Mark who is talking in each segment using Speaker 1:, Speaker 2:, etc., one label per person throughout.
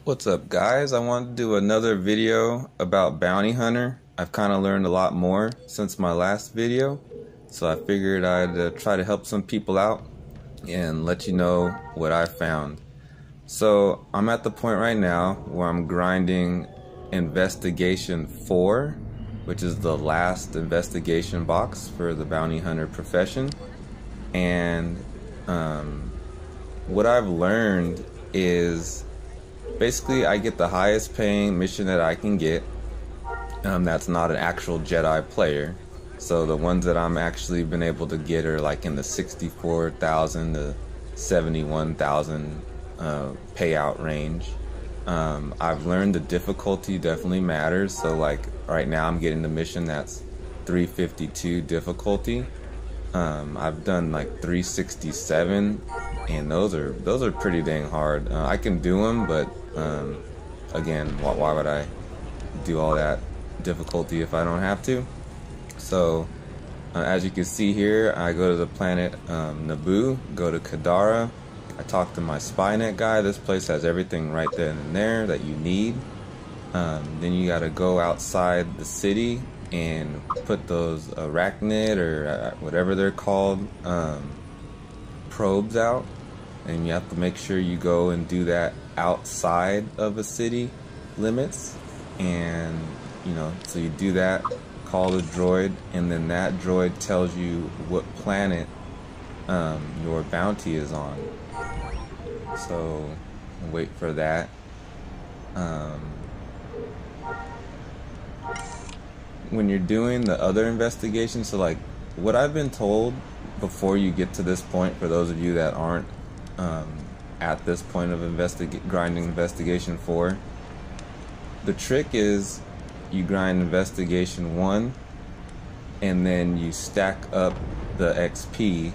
Speaker 1: What's up, guys? I wanted to do another video about Bounty Hunter. I've kind of learned a lot more since my last video, so I figured I'd try to help some people out and let you know what I found. So I'm at the point right now where I'm grinding Investigation 4, which is the last investigation box for the Bounty Hunter profession. And what I've learned is basically I get the highest paying mission that I can get. That's not an actual Jedi player. So the ones that I'm actually been able to get are like in the 64,000 to 71,000 payout range. I've learned the difficulty definitely matters. So like right now I'm getting the mission that's 352 difficulty. I've done like 367, and those are pretty dang hard. I can do them, but again, why would I do all that difficulty if I don't have to? So as you can see here, I go to the planet Naboo, go to Kadara. I talk to my Spynet guy. This place has everything right then and there that you need. Then you gotta go outside the city and put those arachnid or whatever they're called probes out, and you have to make sure you go and do that outside of a city limits. And so you do that, call the droid, and then that droid tells you what planet your bounty is on. So wait for that. When you're doing the other investigations, so like what I've been told before you get to this point, for those of you that aren't at this point of grinding Investigation 4, the trick is you grind Investigation 1 and then you stack up the XP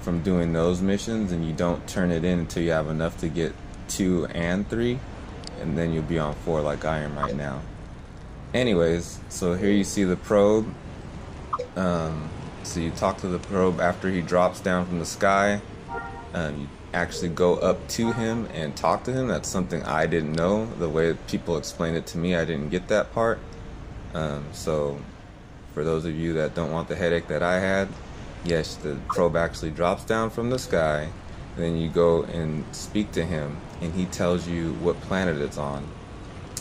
Speaker 1: from doing those missions, and you don't turn it in until you have enough to get 2 and 3, and then you'll be on 4 like I am right now. Anyways, so here you see the probe. So you talk to the probe after he drops down from the sky. You actually go up to him and talk to him. That's something I didn't know. The way people explained it to me, I didn't get that part. So for those of you that don't want the headache that I had, yes, the probe actually drops down from the sky, and then you go and speak to him, and he tells you what planet it's on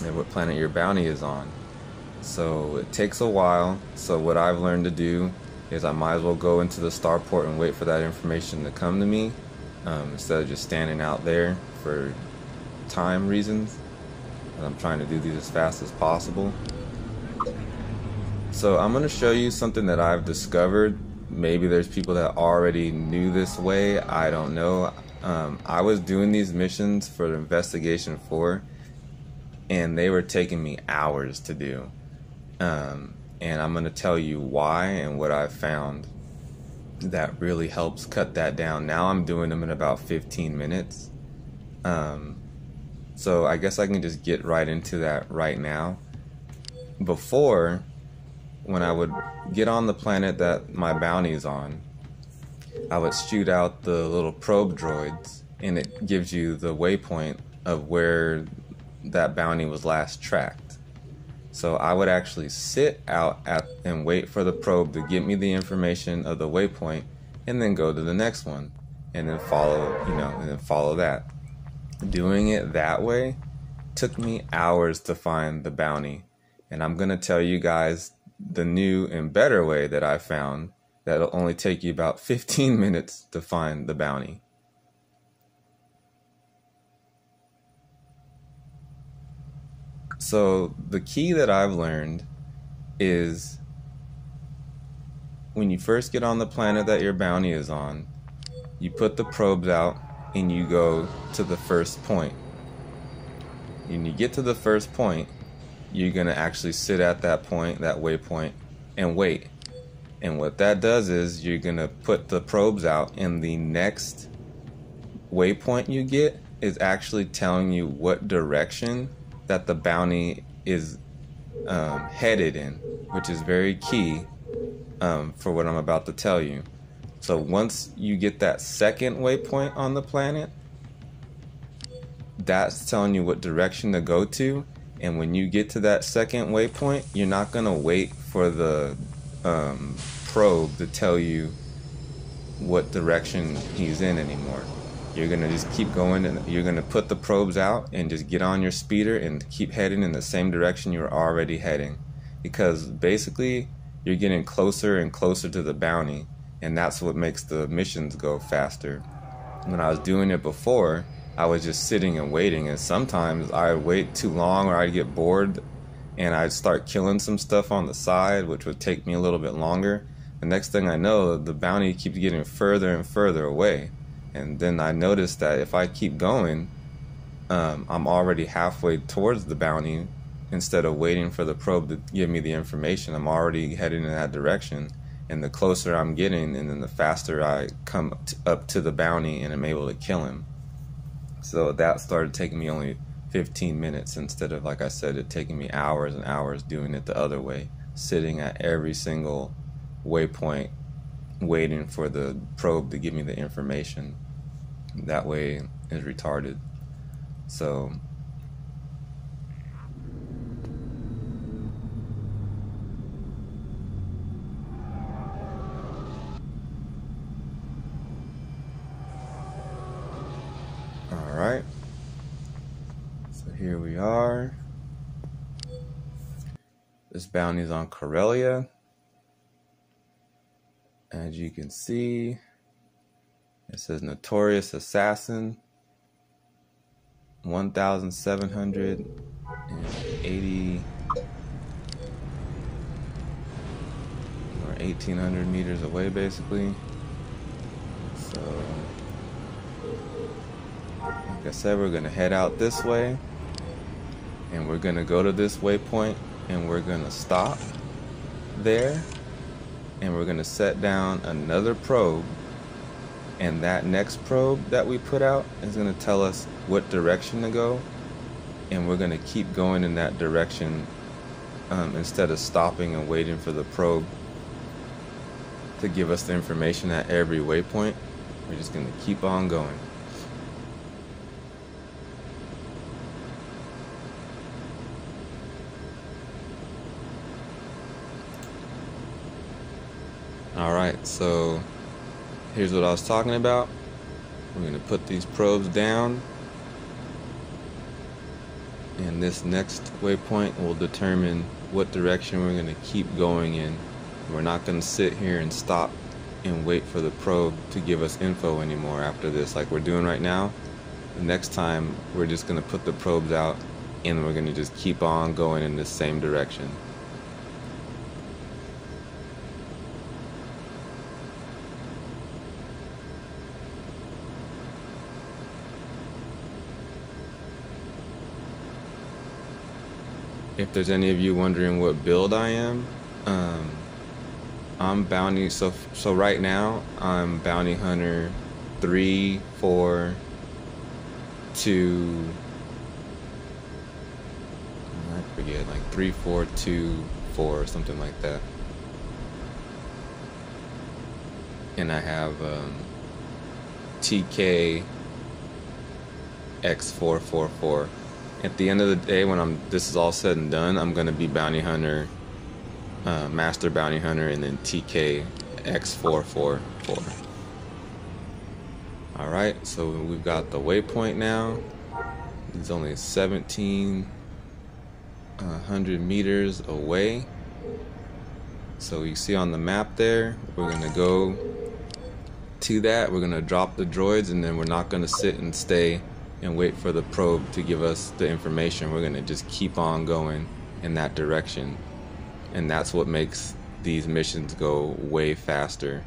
Speaker 1: and what planet your bounty is on. So it takes a while. So what I've learned to do is I might as well go into the starport and wait for that information to come to me, instead of just standing out there for time reasons. And I'm trying to do these as fast as possible. So I'm going to show you something that I've discovered. Maybe there's people that already knew this way, I don't know. I was doing these missions for Investigation 4, and they were taking me hours to do. And I'm going to tell you why and what I've found that really helps cut that down. Now I'm doing them in about 15 minutes. So I guess I can just get right into that right now. Before, when I would get on the planet that my bounty is on, I would shoot out the little probe droids, and it gives you the waypoint of where that bounty was last tracked. So I would actually sit out and wait for the probe to give me the information of the waypoint, and then go to the next one, and then follow that. Doing it that way took me hours to find the bounty, and I'm gonna tell you guys the new and better way that I found that'll only take you about 15 minutes to find the bounty. So the key that I've learned is when you first get on the planet that your bounty is on, you put the probes out and you go to the first point. When you get to the first point, you're going to actually sit at that point, that waypoint, and wait. And what that does is you're going to put the probes out, and the next waypoint you get is actually telling you what direction that the bounty is headed in, which is very key for what I'm about to tell you. So once you get that second waypoint on the planet, that's telling you what direction to go to. And when you get to that second waypoint, you're not gonna wait for the probe to tell you what direction he's in anymore. You're gonna just keep going, and you're gonna put the probes out and just get on your speeder and keep heading in the same direction you were already heading, because basically you're getting closer and closer to the bounty, and that's what makes the missions go faster. When I was doing it before, I was just sitting and waiting, and sometimes I'd wait too long, or I'd get bored and I'd start killing some stuff on the side, which would take me a little bit longer. The next thing I know, the bounty keeps getting further and further away. And then I noticed that if I keep going, I'm already halfway towards the bounty. Instead of waiting for the probe to give me the information, I'm already heading in that direction. And the closer I'm getting, and then the faster I come up to the bounty and I'm able to kill him. So that started taking me only 15 minutes instead of, like I said, it taking me hours and hours doing it the other way, sitting at every single waypoint waiting for the probe to give me the information. That way is retarded. So alright, so here we are. This bounty's on Corellia. As you can see, it says Notorious Assassin, 1,780 or 1,800 meters away, basically. So, like I said, we're gonna head out this way, and we're gonna go to this waypoint, and we're gonna stop there, and we're gonna set down another probe, and that next probe that we put out is gonna tell us what direction to go, and we're gonna keep going in that direction instead of stopping and waiting for the probe to give us the information at every waypoint. We're just gonna keep on going. Alright, so here's what I was talking about. We're going to put these probes down, and this next waypoint will determine what direction we're going to keep going in. We're not going to sit here and stop and wait for the probe to give us info anymore after this, like we're doing right now. The next time, we're just going to put the probes out, and we're going to just keep on going in the same direction. If there's any of you wondering what build I am, I'm bounty, so right now I'm bounty hunter 3, 4, 2, I forget, like 3, 4, 2, 4 or something like that. And I have TK X444. At the end of the day, when this is all said and done, I'm gonna be bounty hunter, master bounty hunter, and then TK X444. All right, so we've got the waypoint now. It's only 1,700 meters away. So you see on the map there, we're gonna go to that. We're gonna drop the droids, and then we're not gonna sit and stay and wait for the probe to give us the information. We're gonna just keep on going in that direction, and that's what makes these missions go way faster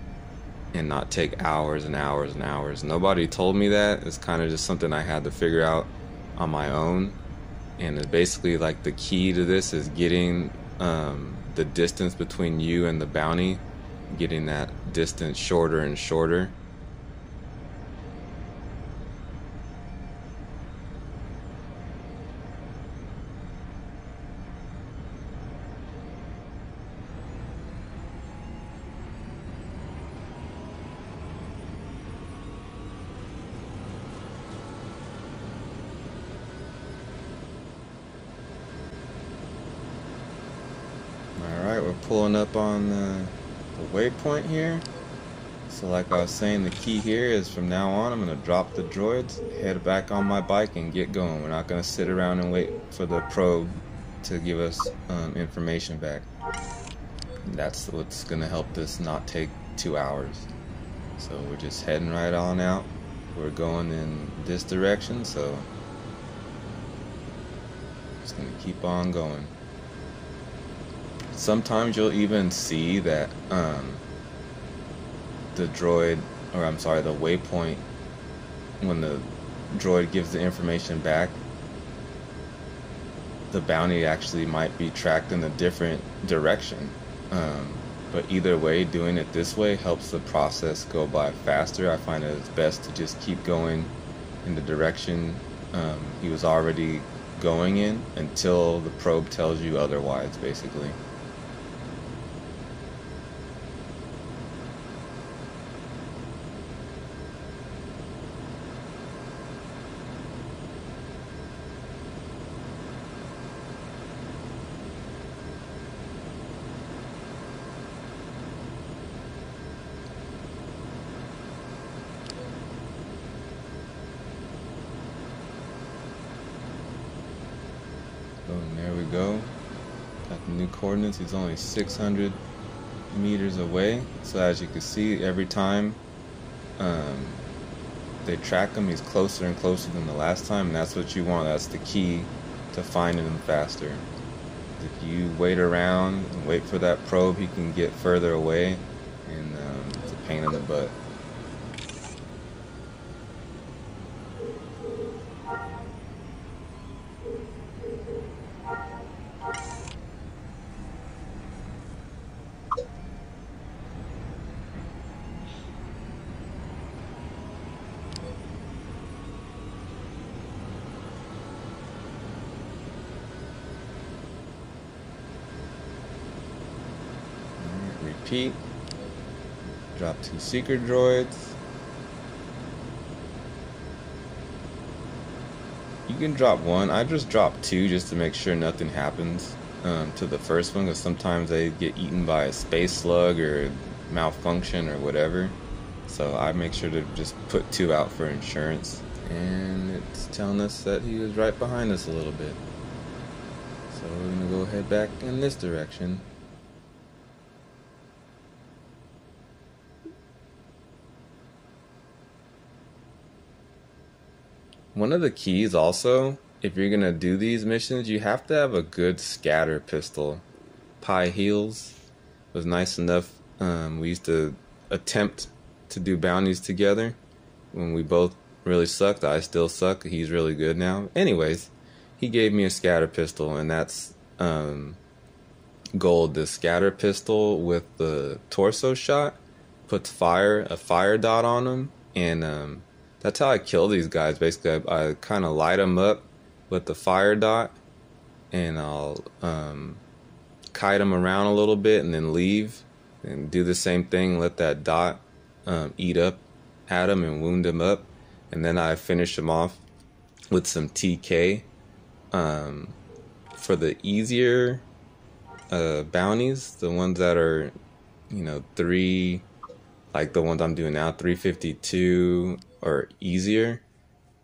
Speaker 1: and not take hours and hours and hours. Nobody told me that. It's kind of just something I had to figure out on my own, and it's basically like the key to this is getting the distance between you and the bounty, getting that distance shorter and shorter. pulling up on the waypoint here. So like I was saying, the key here is from now on I'm going to drop the droids, head back on my bike and get going. We're not going to sit around and wait for the probe to give us information back. That's what's going to help this not take 2 hours. So we're just heading right on out. We're going in this direction, so just going to keep on going. Sometimes you'll even see that the droid, or I'm sorry, the waypoint, when the droid gives the information back, the bounty actually might be tracked in a different direction. But either way, doing it this way helps the process go by faster. I find it's best to just keep going in the direction he was already going in until the probe tells you otherwise, basically. And there we go. Got the new coordinates. He's only 600 meters away. So as you can see, every time they track him, he's closer and closer than the last time. And that's what you want. That's the key to finding him faster. If you wait around and wait for that probe, he can get further away, and it's a pain in the butt. Repeat. Drop 2 seeker droids. You can drop 1. I just dropped 2 just to make sure nothing happens to the first one, because sometimes they get eaten by a space slug or malfunction or whatever. So I make sure to just put 2 out for insurance. And it's telling us that he was right behind us a little bit. So we're gonna go head back in this direction. One of the keys also, if you're going to do these missions, you have to have a good scatter pistol. Pi Heels was nice enough. We used to attempt to do bounties together when we both really sucked. I still suck. He's really good now. Anyways, he gave me a scatter pistol, and that's gold. The scatter pistol with the torso shot puts a fire dot on him, and that's how I kill these guys. Basically, I kind of light them up with the fire dot, and I'll kite them around a little bit and then leave and do the same thing. Let that dot eat up at them and wound them up, and then I finish them off with some TK. For the easier bounties, the ones that are, 3, like the ones I'm doing now, 352 or easier,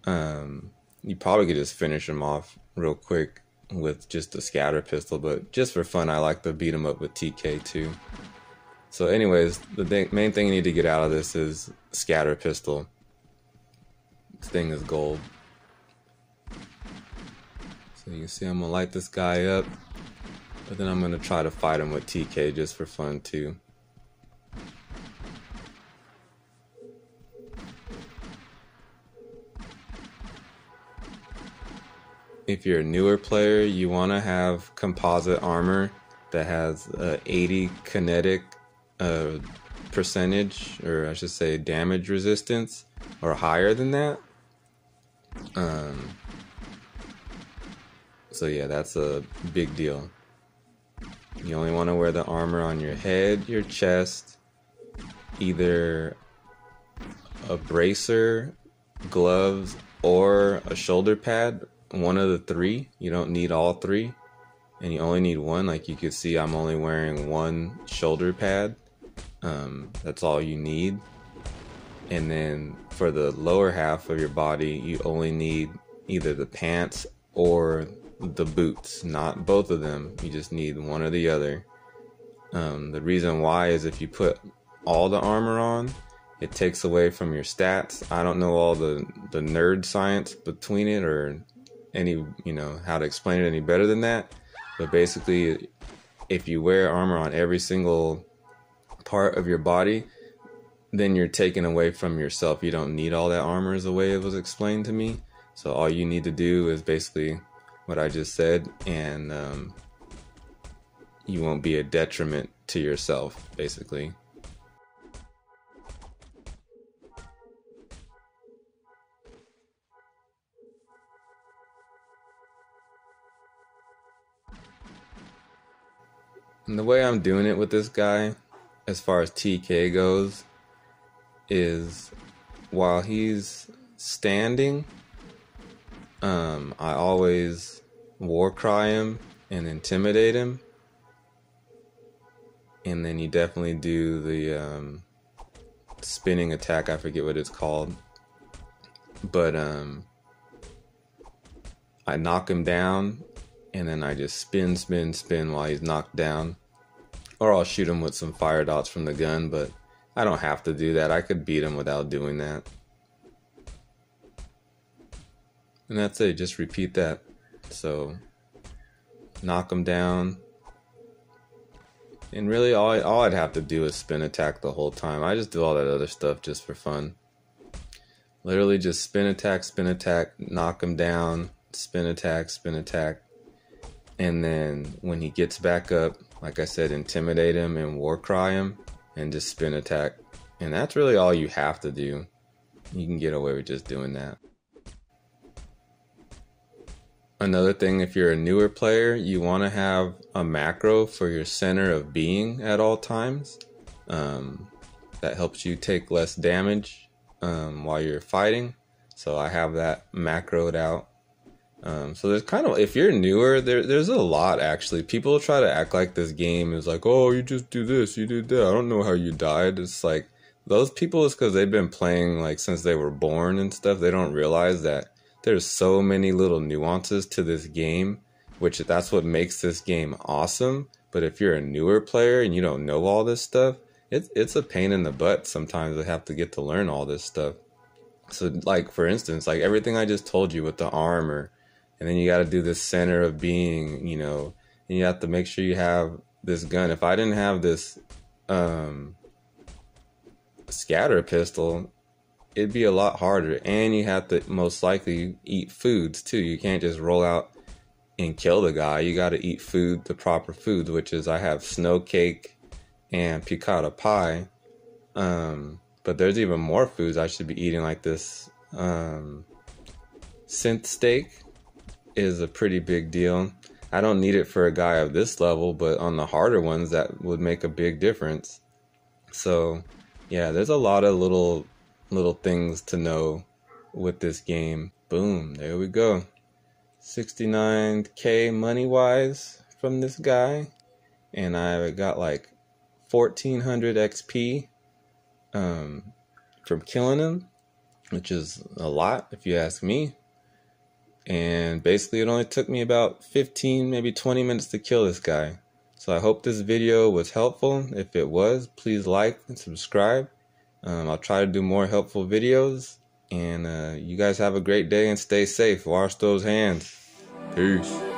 Speaker 1: you probably could just finish them off real quick with just a scatter pistol, but just for fun I like to beat them up with TK too. So anyways, the main thing you need to get out of this is scatter pistol. This thing is gold. So you can see I'm gonna light this guy up, but then I'm gonna try to fight him with TK just for fun too. If you're a newer player, you want to have composite armor that has 80 kinetic percentage, or I should say damage resistance, or higher than that. So yeah, that's a big deal. You only want to wear the armor on your head, your chest, either a bracer, gloves, or a shoulder pad. One of the 3. You don't need all 3. and you only need one. Like you can see, I'm only wearing one shoulder pad. That's all you need. And then for the lower half of your body, you only need either the pants or the boots, not both of them. You just need one or the other. The reason why is if you put all the armor on, it takes away from your stats. I don't know all the nerd science between it or any, how to explain it any better than that. But basically, if you wear armor on every single part of your body, then you're taking away from yourself. You don't need all that armor, is the way it was explained to me. So all you need to do is basically what I just said, and you won't be a detriment to yourself, basically. And the way I'm doing it with this guy, as far as TK goes, is while he's standing, I always war cry him and intimidate him. And then you definitely do the spinning attack. I forget what it's called. But I knock him down, and then I just spin while he's knocked down. Or I'll shoot him with some fire dots from the gun, but I don't have to do that. I could beat him without doing that. And that's it, just repeat that. So, knock him down. And really all I'd have to do is spin attack the whole time. I just do all that other stuff just for fun. Literally just spin attack, knock him down, spin attack. And then when he gets back up, like I said, intimidate him and war cry him and just spin attack. And that's really all you have to do. You can get away with just doing that. Another thing, if you're a newer player, you want to have a macro for your center of being at all times. That helps you take less damage while you're fighting. So I have that macroed out. So there's kind of, if you're newer, there's a lot actually. People try to act like this game is like, oh, you just do this, you do that. I don't know how you died. It's like, those people is because they've been playing like since they were born and stuff. They don't realize that there's so many little nuances to this game, which that's what makes this game awesome. But if you're a newer player and you don't know all this stuff, it's a pain in the butt sometimes to have to get to learn all this stuff. So like, for instance, like everything I just told you with the armor, and then you got to do this center of being, and you have to make sure you have this gun. If I didn't have this scatter pistol, it'd be a lot harder, and you have to most likely eat foods too. You can't just roll out and kill the guy. You got to eat food, the proper foods, which is I have snow cake and piccata pie. But there's even more foods I should be eating, like this synth steak is a pretty big deal. I don't need it for a guy of this level, but on the harder ones that would make a big difference. So yeah, there's a lot of little things to know with this game. Boom, there we go. 69k money wise from this guy, and I got like 1400 XP from killing him, which is a lot if you ask me. And basically it only took me about 15, maybe 20 minutes to kill this guy. So I hope this video was helpful. If it was, please like and subscribe. I'll try to do more helpful videos. And you guys have a great day and stay safe. Wash those hands. Peace.